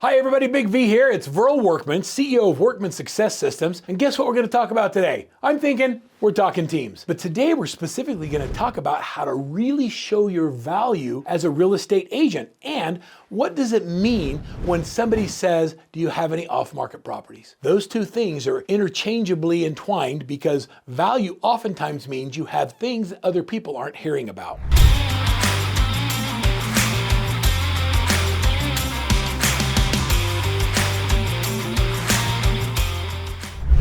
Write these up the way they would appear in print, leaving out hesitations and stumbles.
Hi everybody, Big V here. It's Verl Workman, CEO of Workman Success Systems. And guess what we're going to talk about today? I'm thinking we're talking teams. But today we're specifically going to talk about how to really show your value as a real estate agent. And what does it mean when somebody says, do you have any off-market properties? Those two things are interchangeably entwined because value oftentimes means you have things that other people aren't hearing about.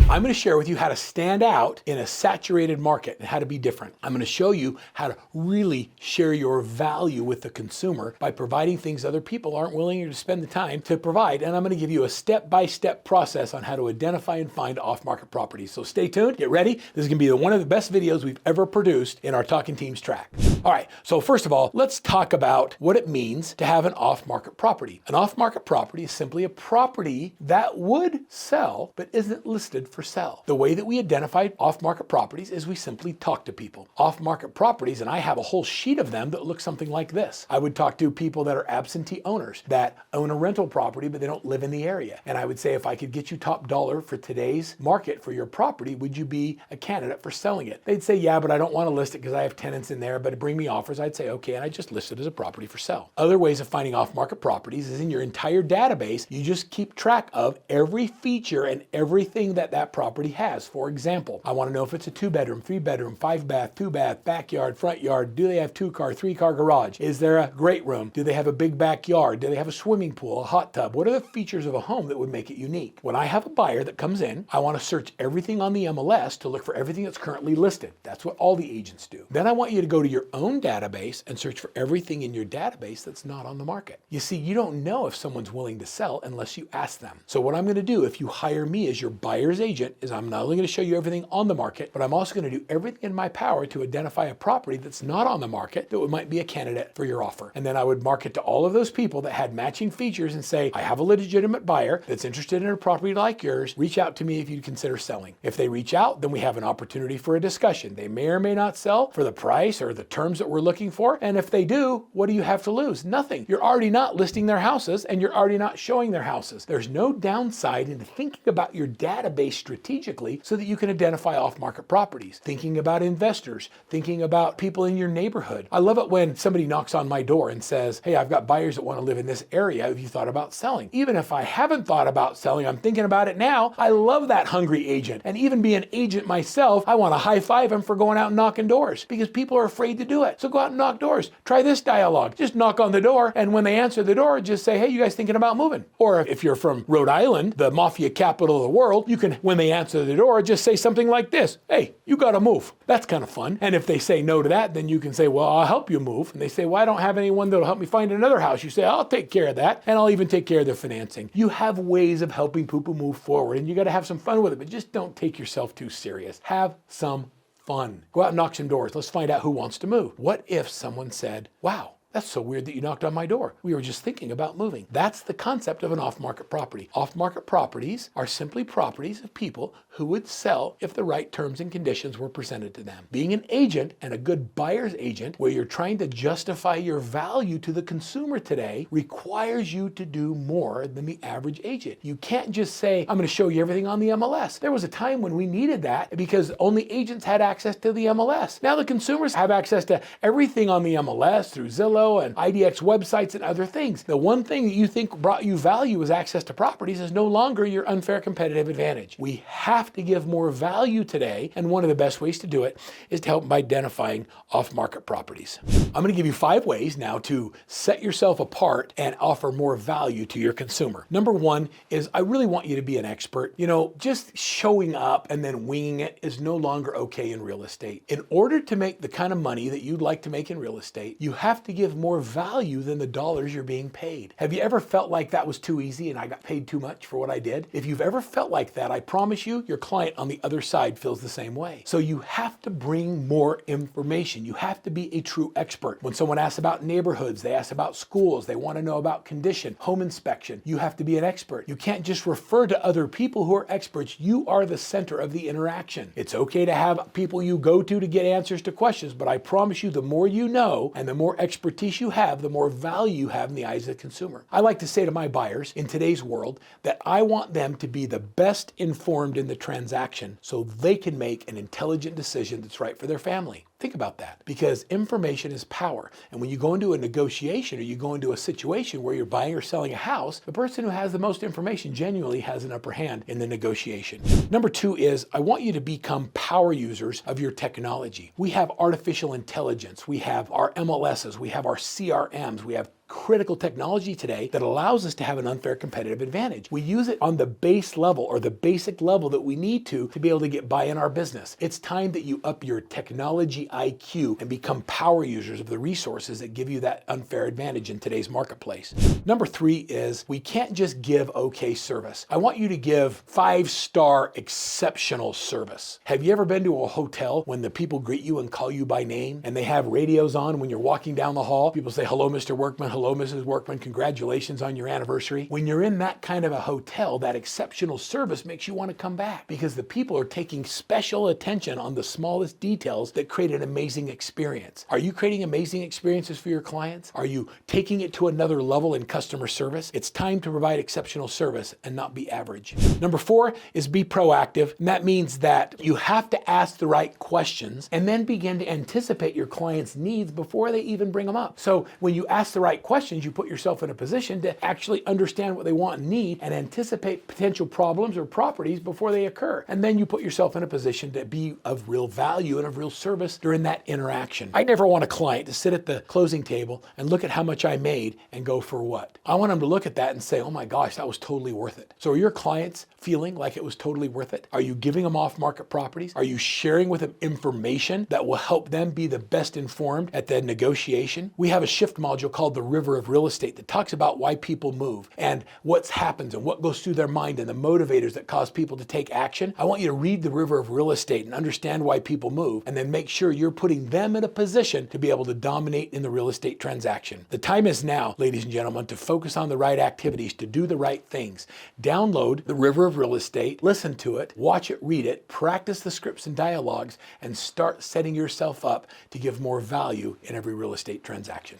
I'm going to share with you how to stand out in a saturated market and how to be different. I'm going to show you how to really share your value with the consumer by providing things other people aren't willing to spend the time to provide. And I'm going to give you a step-by-step process on how to identify and find off-market properties. So stay tuned, get ready. This is going to be one of the best videos we've ever produced in our Talking Teams track. All right, so first of all, let's talk about what it means to have an off-market property. An off-market property is simply a property that would sell but isn't listed for sell. The way that we identify off-market properties is we simply talk to people. Off-market properties, and I have a whole sheet of them that look something like this. I would talk to people that are absentee owners that own a rental property but they don't live in the area. And I would say, if I could get you top dollar for today's market for your property, would you be a candidate for selling it? They'd say, yeah, but I don't want to list it because I have tenants in there, but bring me offers. I'd say, okay, and I just list it as a property for sale. Other ways of finding off-market properties is in your entire database. You just keep track of every feature and everything that property has. For example, I want to know if it's a 2-bedroom, 3-bedroom, 5-bath, 2-bath, backyard, front yard. Do they have 2-car, 3-car garage? Is there a great room? Do they have a big backyard? Do they have a swimming pool, a hot tub? What are the features of a home that would make it unique? When I have a buyer that comes in, I want to search everything on the MLS to look for everything that's currently listed. That's what all the agents do. Then I want you to go to your own database and search for everything in your database that's not on the market. You see, you don't know if someone's willing to sell unless you ask them. So what I'm going to do if you hire me as your buyer's agent is I'm not only going to show you everything on the market, but I'm also going to do everything in my power to identify a property that's not on the market that might be a candidate for your offer. And then I would market to all of those people that had matching features and say, I have a legitimate buyer that's interested in a property like yours. Reach out to me if you'd consider selling. If they reach out, then we have an opportunity for a discussion. They may or may not sell for the price or the terms that we're looking for. And if they do, what do you have to lose? Nothing. You're already not listing their houses and you're already not showing their houses. There's no downside in thinking about your database strategically so that you can identify off-market properties. Thinking about investors, thinking about people in your neighborhood. I love it when somebody knocks on my door and says, hey, I've got buyers that want to live in this area. Have you thought about selling? Even if I haven't thought about selling, I'm thinking about it now. I love that hungry agent. And even being an agent myself, I want to high-five them for going out and knocking doors because people are afraid to do it. So go out and knock doors. Try this dialogue. Just knock on the door, and when they answer the door, just say, hey, you guys thinking about moving? Or if you're from Rhode Island, the mafia capital of the world, you can, when they answer the door, just say something like this, hey, you got to move. That's kind of fun. And if they say no to that, then you can say, well, I'll help you move. And they say, well, I don't have anyone that'll help me find another house. You say, I'll take care of that. And I'll even take care of their financing. You have ways of helping people move forward, and you got to have some fun with it, but just don't take yourself too serious. Have some fun. Go out and knock some doors. Let's find out who wants to move. What if someone said, wow, that's so weird that you knocked on my door. We were just thinking about moving. That's the concept of an off-market property. Off-market properties are simply properties of people who would sell if the right terms and conditions were presented to them. Being an agent and a good buyer's agent, where you're trying to justify your value to the consumer today, requires you to do more than the average agent. You can't just say, I'm going to show you everything on the MLS. There was a time when we needed that because only agents had access to the MLS. Now the consumers have access to everything on the MLS through Zillow and IDX websites and other things. The one thing that you think brought you value as access to properties is no longer your unfair competitive advantage. We have to give more value today, and one of the best ways to do it is to help by identifying off-market properties. I'm going to give you 5 ways now to set yourself apart and offer more value to your consumer. Number 1 is I really want you to be an expert. You know, just showing up and then winging it is no longer okay in real estate. In order to make the kind of money that you'd like to make in real estate, you have to give more value than the dollars you're being paid. Have you ever felt like that was too easy and I got paid too much for what I did? If you've ever felt like that, I promise you, your client on the other side feels the same way. So you have to bring more information. You have to be a true expert. When someone asks about neighborhoods, they ask about schools, they want to know about condition, home inspection, you have to be an expert. You can't just refer to other people who are experts. You are the center of the interaction. It's okay to have people you go to get answers to questions, but I promise you, the more you know and the more expertise expertise you have, the more value you have in the eyes of the consumer. I like to say to my buyers in today's world that I want them to be the best informed in the transaction so they can make an intelligent decision that's right for their family. Think about that, because information is power. And when you go into a negotiation or you go into a situation where you're buying or selling a house, the person who has the most information genuinely has an upper hand in the negotiation. Number two is, I want you to become power users of your technology. We have artificial intelligence, we have our MLSs, we have our CRMs, we have critical technology today that allows us to have an unfair competitive advantage. We use it on the base level or the basic level that we need to be able to get by in our business. It's time that you up your technology IQ and become power users of the resources that give you that unfair advantage in today's marketplace. Number three is, we can't just give okay service. I want you to give 5-star exceptional service. Have you ever been to a hotel when the people greet you and call you by name and they have radios on when you're walking down the hall? People say, "Hello, Mr. Workman. Hello, Mrs. Workman. Congratulations on your anniversary." When you're in that kind of a hotel, that exceptional service makes you want to come back because the people are taking special attention on the smallest details that create an amazing experience. Are you creating amazing experiences for your clients? Are you taking it to another level in customer service? It's time to provide exceptional service and not be average. Number four is be proactive. And that means that you have to ask the right questions and then begin to anticipate your client's needs before they even bring them up. So when you ask the right questions, you put yourself in a position to actually understand what they want and need and anticipate potential problems or properties before they occur. And then you put yourself in a position to be of real value and of real service during that interaction. I never want a client to sit at the closing table and look at how much I made and go, "For what?" I want them to look at that and say, "Oh my gosh, that was totally worth it." So are your clients feeling like it was totally worth it? Are you giving them off-market properties? Are you sharing with them information that will help them be the best informed at the negotiation? We have a shift module called the River of Real Estate that talks about why people move and what happens and what goes through their mind and the motivators that cause people to take action. I want you to read the River of Real Estate and understand why people move, and then make sure you're putting them in a position to be able to dominate in the real estate transaction. The time is now, ladies and gentlemen, to focus on the right activities, to do the right things. Download the River of Real Estate, listen to it, watch it, read it, practice the scripts and dialogues, and start setting yourself up to give more value in every real estate transaction.